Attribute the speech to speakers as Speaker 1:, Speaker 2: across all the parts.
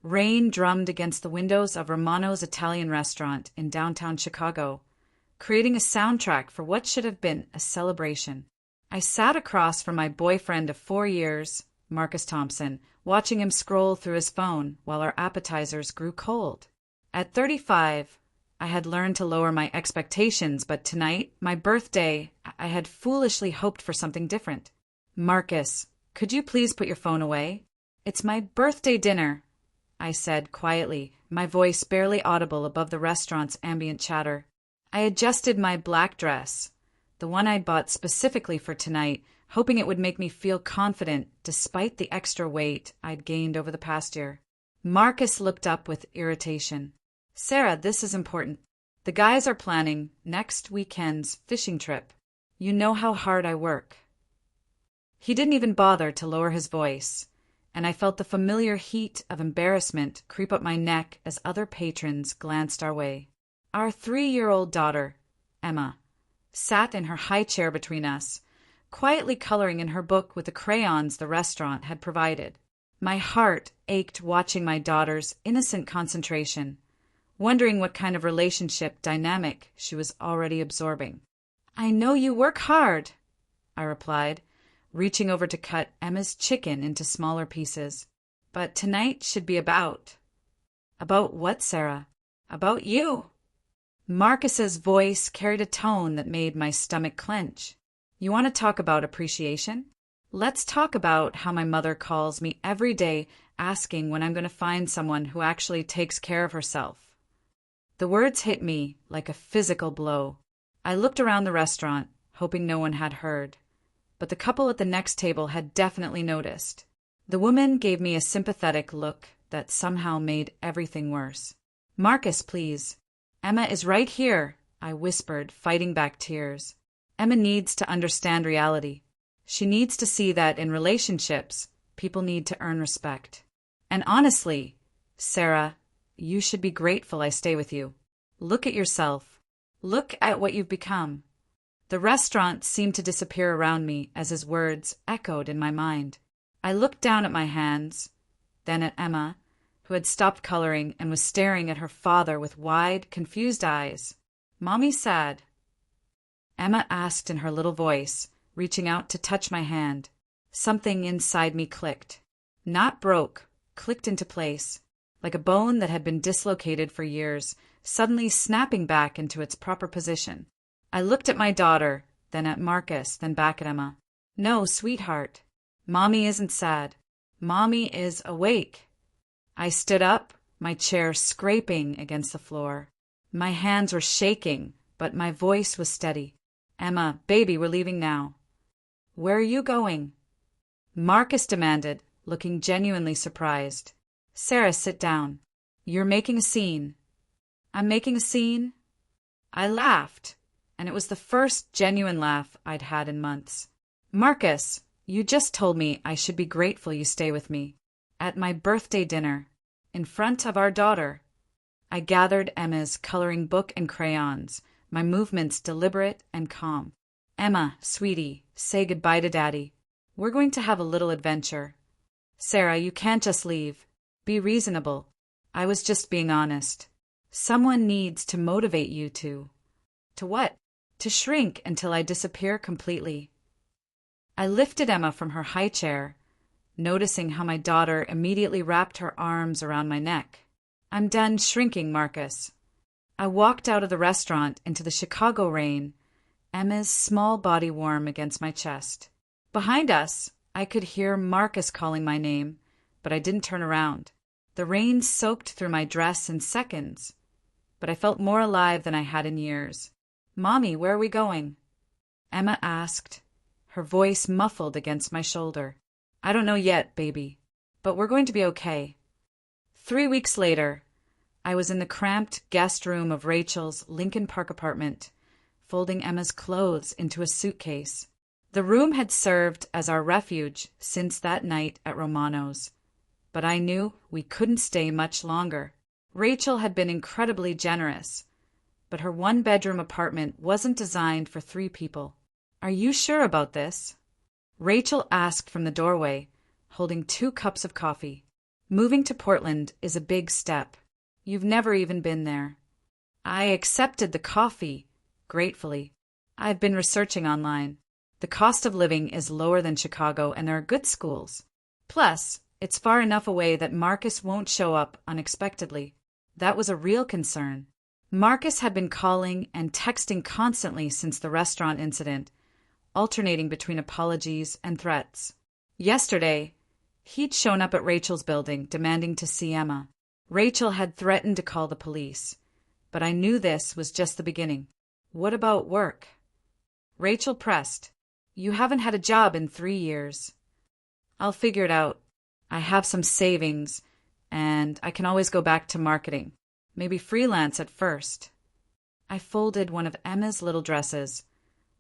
Speaker 1: Rain drummed against the windows of Romano's Italian restaurant in downtown Chicago, creating a soundtrack for what should have been a celebration. I sat across from my boyfriend of 4 years, Marcus Thompson, watching him scroll through his phone while our appetizers grew cold. At 35, I had learned to lower my expectations, but tonight, my birthday, I had foolishly hoped for something different. Marcus, could you please put your phone away? It's my birthday dinner, I said quietly, my voice barely audible above the restaurant's ambient chatter. I adjusted my black dress, the one I'd bought specifically for tonight, hoping it would make me feel confident despite the extra weight I'd gained over the past year. Marcus looked up with irritation. Sarah, this is important. The guys are planning next weekend's fishing trip. You know how hard I work. He didn't even bother to lower his voice, and I felt the familiar heat of embarrassment creep up my neck as other patrons glanced our way. Our 3-year-old daughter, Emma, sat in her high chair between us, quietly coloring in her book with the crayons the restaurant had provided. My heart ached watching my daughter's innocent concentration, wondering what kind of relationship dynamic she was already absorbing. I know you work hard, I replied, reaching over to cut Emma's chicken into smaller pieces. But tonight should be about... About what, Sarah? About you. Marcus's voice carried a tone that made my stomach clench. You want to talk about appreciation? Let's talk about how my mother calls me every day asking when I'm going to find someone who actually takes care of herself. The words hit me like a physical blow. I looked around the restaurant, hoping no one had heard. But the couple at the next table had definitely noticed. The woman gave me a sympathetic look that somehow made everything worse. Marcus, please. Emma is right here, I whispered, fighting back tears. Emma needs to understand reality. She needs to see that in relationships, people need to earn respect. And honestly, Sarah, you should be grateful I stay with you. Look at yourself. Look at what you've become. The restaurant seemed to disappear around me as his words echoed in my mind. I looked down at my hands, then at Emma, who had stopped coloring and was staring at her father with wide, confused eyes. Mommy's sad, Emma asked in her little voice, reaching out to touch my hand. Something inside me clicked. Not broke, clicked into place, like a bone that had been dislocated for years, suddenly snapping back into its proper position. I looked at my daughter, then at Marcus, then back at Emma. No, sweetheart. Mommy isn't sad. Mommy is awake. I stood up, my chair scraping against the floor. My hands were shaking, but my voice was steady. Emma, baby, we're leaving now. Where are you going? Marcus demanded, looking genuinely surprised. Sarah, sit down. You're making a scene. I'm making a scene? I laughed, and it was the first genuine laugh I'd had in months. Marcus, you just told me I should be grateful you stay with me. At my birthday dinner, in front of our daughter. I gathered Emma's coloring book and crayons, my movements deliberate and calm. Emma, sweetie, say goodbye to Daddy. We're going to have a little adventure. Sarah, you can't just leave. Be reasonable. I was just being honest. Someone needs to motivate you to... To what? To shrink until I disappear completely. I lifted Emma from her high chair, noticing how my daughter immediately wrapped her arms around my neck. I'm done shrinking, Marcus. I walked out of the restaurant into the Chicago rain, Emma's small body warm against my chest. Behind us, I could hear Marcus calling my name, but I didn't turn around. The rain soaked through my dress in seconds, but I felt more alive than I had in years. Mommy, where are we going? Emma asked, her voice muffled against my shoulder. I don't know yet, baby, but we're going to be okay. 3 weeks later, I was in the cramped guest room of Rachel's Lincoln Park apartment, folding Emma's clothes into a suitcase. The room had served as our refuge since that night at Romano's, but I knew we couldn't stay much longer. Rachel had been incredibly generous, but her one-bedroom apartment wasn't designed for 3 people. Are you sure about this? Rachel asked from the doorway, holding 2 cups of coffee. Moving to Portland is a big step. You've never even been there. I accepted the coffee, gratefully. I've been researching online. The cost of living is lower than Chicago and there are good schools. Plus, it's far enough away that Marcus won't show up unexpectedly. That was a real concern. Marcus had been calling and texting constantly since the restaurant incident, alternating between apologies and threats. Yesterday, he'd shown up at Rachel's building demanding to see Emma. Rachel had threatened to call the police, but I knew this was just the beginning. What about work? Rachel pressed. You haven't had a job in 3 years. I'll figure it out. I have some savings, and I can always go back to marketing. Maybe freelance at first. I folded one of Emma's little dresses,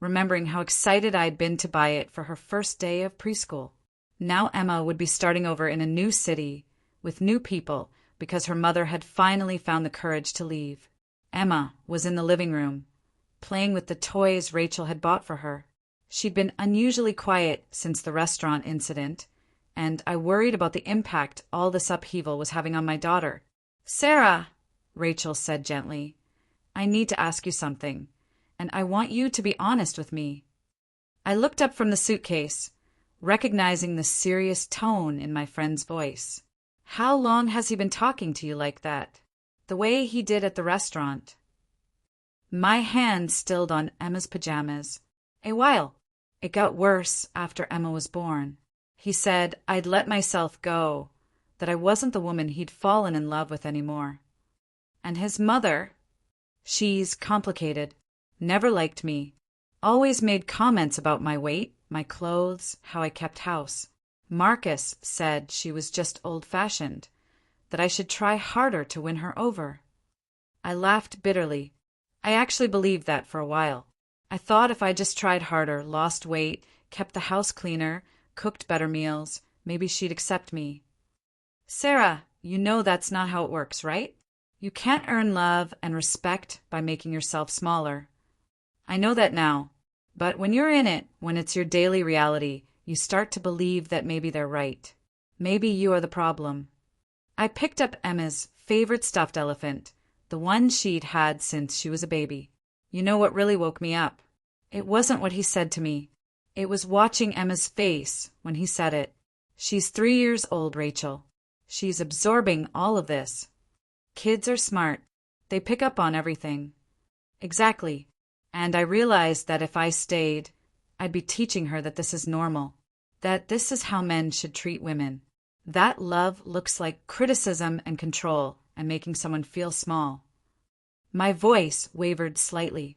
Speaker 1: remembering how excited I'd been to buy it for her first day of preschool. Now Emma would be starting over in a new city, with new people, because her mother had finally found the courage to leave. Emma was in the living room, playing with the toys Rachel had bought for her. She'd been unusually quiet since the restaurant incident, and I worried about the impact all this upheaval was having on my daughter. Sarah, Rachel said gently, I need to ask you something, and I want you to be honest with me. I looked up from the suitcase, recognizing the serious tone in my friend's voice. How long has he been talking to you like that? The way he did at the restaurant. My hand stilled on Emma's pajamas. A while. It got worse after Emma was born. He said I'd let myself go, that I wasn't the woman he'd fallen in love with anymore. And his mother, she's complicated, never liked me, always made comments about my weight, my clothes, how I kept house. Marcus said she was just old-fashioned, that I should try harder to win her over. I laughed bitterly. I actually believed that for a while. I thought if I just tried harder, lost weight, kept the house cleaner, cooked better meals, maybe she'd accept me. Sarah, you know that's not how it works, right? You can't earn love and respect by making yourself smaller. I know that now, but when you're in it, when it's your daily reality, you start to believe that maybe they're right. Maybe you are the problem. I picked up Emma's favorite stuffed elephant, the one she'd had since she was a baby. You know what really woke me up? It wasn't what he said to me. It was watching Emma's face when he said it. She's 3 years old, Rachel. She's absorbing all of this. Kids are smart. They pick up on everything. Exactly. And I realized that if I stayed, I'd be teaching her that this is normal, that this is how men should treat women. That love looks like criticism and control and making someone feel small. My voice wavered slightly.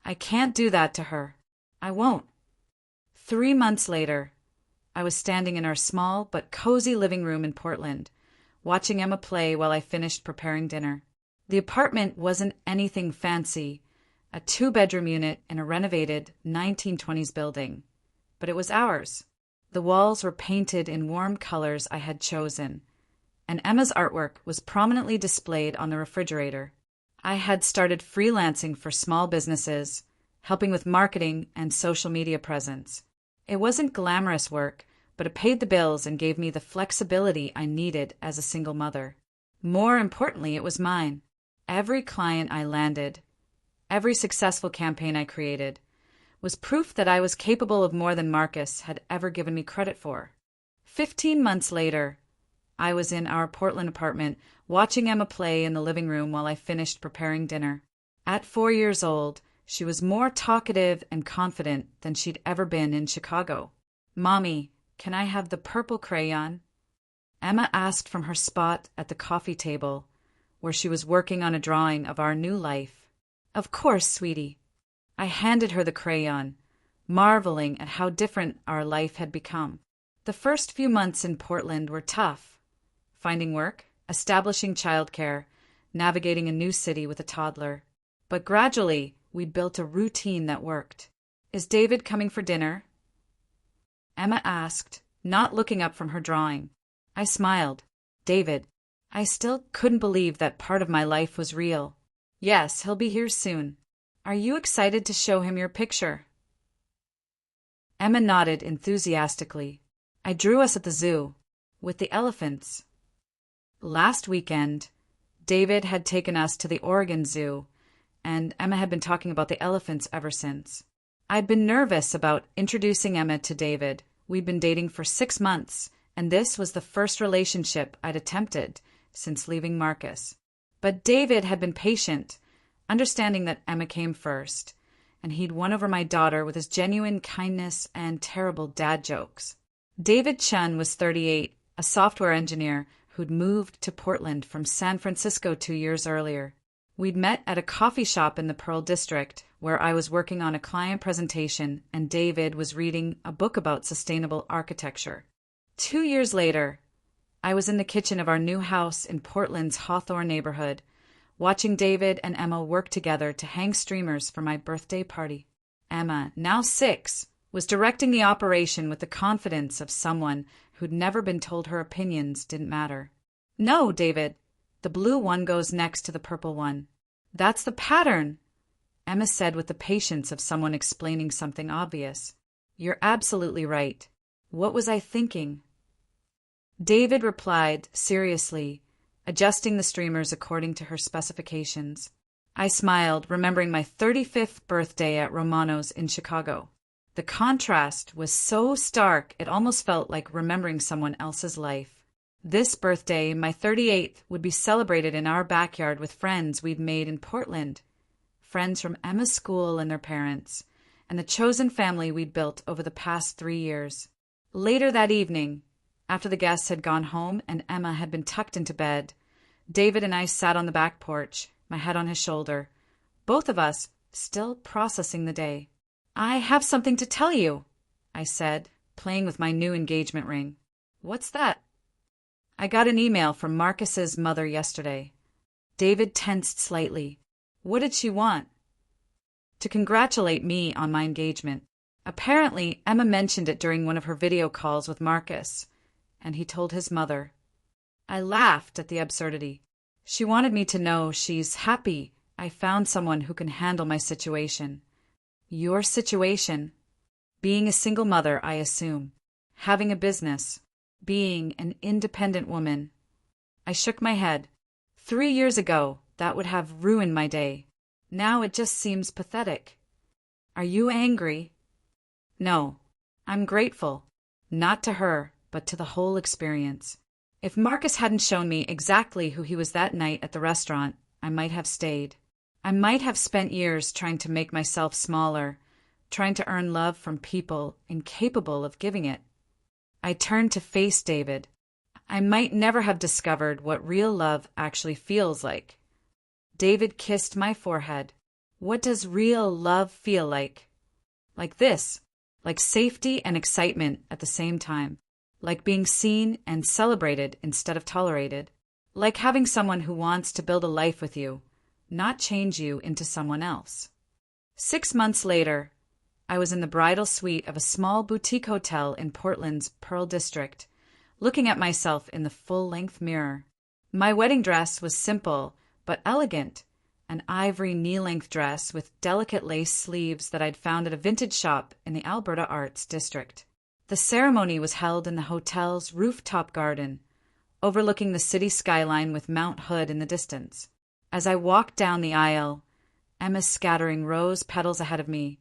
Speaker 1: I can't do that to her. I won't. 3 months later, I was standing in our small but cozy living room in Portland, watching Emma play while I finished preparing dinner. The apartment wasn't anything fancy, a 2-bedroom unit in a renovated 1920s building, but it was ours. The walls were painted in warm colors I had chosen, and Emma's artwork was prominently displayed on the refrigerator. I had started freelancing for small businesses, helping with marketing and social media presence. It wasn't glamorous work, but it paid the bills and gave me the flexibility I needed as a single mother. More importantly, it was mine. Every client I landed, every successful campaign I created, was proof that I was capable of more than Marcus had ever given me credit for. 15 months later, I was in our Portland apartment, watching Emma play in the living room while I finished preparing dinner. At 4 years old, she was more talkative and confident than she'd ever been in Chicago. Mommy, can I have the purple crayon? Emma asked from her spot at the coffee table, where she was working on a drawing of our new life. Of course, sweetie. I handed her the crayon, marveling at how different our life had become. The first few months in Portland were tough. Finding work, establishing childcare, navigating a new city with a toddler. But gradually, we'd built a routine that worked. Is David coming for dinner? Emma asked, not looking up from her drawing. I smiled. David. I still couldn't believe that part of my life was real. Yes, he'll be here soon. Are you excited to show him your picture? Emma nodded enthusiastically. I drew us at the zoo, with the elephants. Last weekend, David had taken us to the Oregon Zoo, and Emma had been talking about the elephants ever since. I'd been nervous about introducing Emma to David. We'd been dating for 6 months, and this was the first relationship I'd attempted since leaving Marcus. But David had been patient, understanding that Emma came first, and he'd won over my daughter with his genuine kindness and terrible dad jokes. David Chun was 38, a software engineer who'd moved to Portland from San Francisco 2 years earlier. We'd met at a coffee shop in the Pearl District, where I was working on a client presentation and David was reading a book about sustainable architecture. 2 years later, I was in the kitchen of our new house in Portland's Hawthorne neighborhood, watching David and Emma work together to hang streamers for my birthday party. Emma, now 6, was directing the operation with the confidence of someone who'd never been told her opinions didn't matter. "No, David, the blue one goes next to the purple one. That's the pattern," Emma said with the patience of someone explaining something obvious. "You're absolutely right. What was I thinking?" David replied seriously, adjusting the streamers according to her specifications. I smiled, remembering my 35th birthday at Romano's in Chicago. The contrast was so stark it almost felt like remembering someone else's life. This birthday, my 38th, would be celebrated in our backyard with friends we'd made in Portland, friends from Emma's school and their parents, and the chosen family we'd built over the past 3 years. Later that evening, after the guests had gone home and Emma had been tucked into bed, David and I sat on the back porch, my head on his shoulder, both of us still processing the day. "I have something to tell you," I said, playing with my new engagement ring. "What's that?" "I got an email from Marcus's mother yesterday." David tensed slightly. "What did she want?" "To congratulate me on my engagement. Apparently, Emma mentioned it during one of her video calls with Marcus, and he told his mother." I laughed at the absurdity. "She wanted me to know she's happy I found someone who can handle my situation." "Your situation?" "Being a single mother, I assume. Having a business. Being an independent woman." I shook my head. 3 years ago, that would have ruined my day. Now it just seems pathetic. "Are you angry?" "No. I'm grateful. Not to her, but to the whole experience. If Marcus hadn't shown me exactly who he was that night at the restaurant, I might have stayed. I might have spent years trying to make myself smaller, trying to earn love from people incapable of giving it. I turned to face David. I might never have discovered what real love actually feels like. David kissed my forehead. "What does real love feel like?" "Like this. Like safety and excitement at the same time. Like being seen and celebrated instead of tolerated. Like having someone who wants to build a life with you, not change you into someone else." 6 months later, I was in the bridal suite of a small boutique hotel in Portland's Pearl District, looking at myself in the full-length mirror. My wedding dress was simple but elegant, an ivory knee-length dress with delicate lace sleeves that I'd found at a vintage shop in the Alberta Arts District. The ceremony was held in the hotel's rooftop garden, overlooking the city skyline with Mount Hood in the distance. As I walked down the aisle, Emma scattering rose petals ahead of me,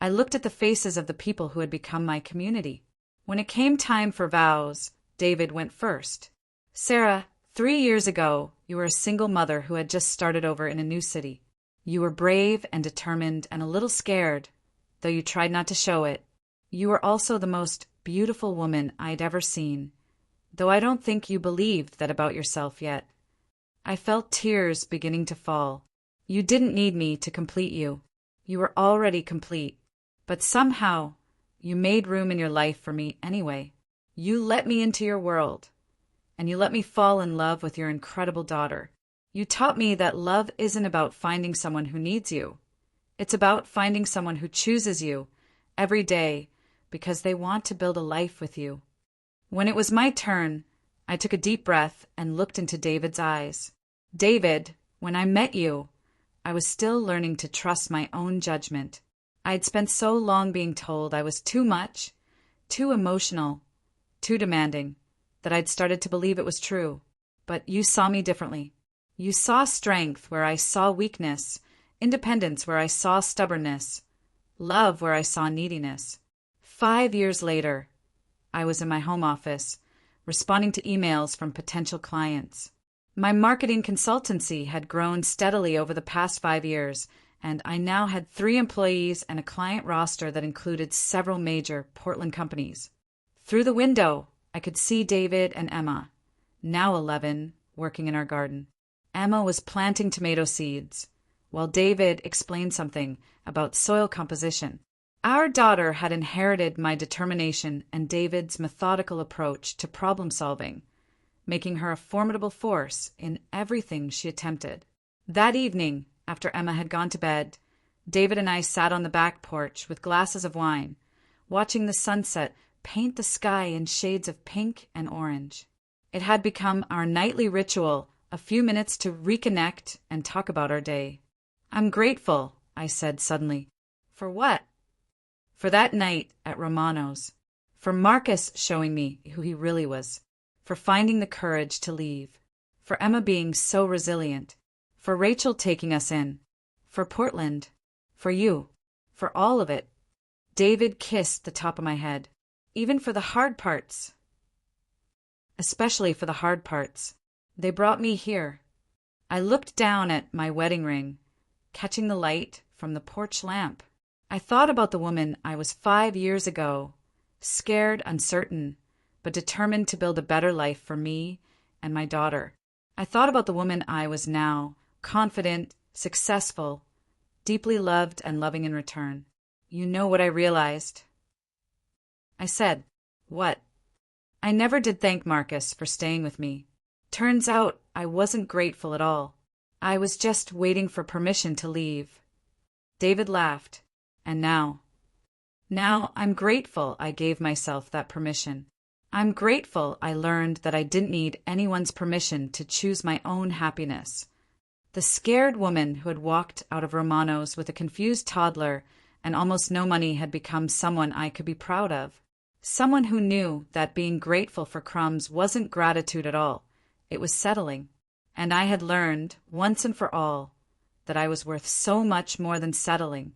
Speaker 1: I looked at the faces of the people who had become my community. When it came time for vows, David went first. "Sarah, 3 years ago, you were a single mother who had just started over in a new city. You were brave and determined and a little scared, though you tried not to show it. You were also the most beautiful woman I'd ever seen, though I don't think you believed that about yourself yet." I felt tears beginning to fall. "You didn't need me to complete you. You were already complete. But somehow, you made room in your life for me anyway. You let me into your world, and you let me fall in love with your incredible daughter. You taught me that love isn't about finding someone who needs you. It's about finding someone who chooses you every day because they want to build a life with you." When it was my turn, I took a deep breath and looked into David's eyes. "David, when I met you, I was still learning to trust my own judgment. I'd spent so long being told I was too much, too emotional, too demanding, that I'd started to believe it was true. But you saw me differently. You saw strength where I saw weakness, independence where I saw stubbornness, love where I saw neediness. 5 years later, I was in my home office, responding to emails from potential clients. My marketing consultancy had grown steadily over the past 5 years, and I now had 3 employees and a client roster that included several major Portland companies. Through the window, I could see David and Emma, now 11, working in our garden. Emma was planting tomato seeds, while David explained something about soil composition. Our daughter had inherited my determination and David's methodical approach to problem solving, making her a formidable force in everything she attempted. That evening, after Emma had gone to bed, David and I sat on the back porch with glasses of wine, watching the sunset paint the sky in shades of pink and orange. It had become our nightly ritual, a few minutes to reconnect and talk about our day. "I'm grateful," I said suddenly. "For what?" "For that night at Romano's. For Marcus showing me who he really was. For finding the courage to leave. For Emma being so resilient. For Rachel taking us in. For Portland. For you. For all of it." David kissed the top of my head. "Even for the hard parts." "Especially for the hard parts. They brought me here." I looked down at my wedding ring, catching the light from the porch lamp. I thought about the woman I was 5 years ago, scared, uncertain, but determined to build a better life for me and my daughter. I thought about the woman I was now, confident, successful, deeply loved and loving in return. "You know what I realized?" I said. "What?" "I never did thank Marcus for staying with me. Turns out I wasn't grateful at all. I was just waiting for permission to leave." David laughed. "And now I'm grateful I gave myself that permission. I'm grateful I learned that I didn't need anyone's permission to choose my own happiness." The scared woman who had walked out of Romano's with a confused toddler and almost no money had become someone I could be proud of. Someone who knew that being grateful for crumbs wasn't gratitude at all. It was settling. And I had learned, once and for all, that I was worth so much more than settling.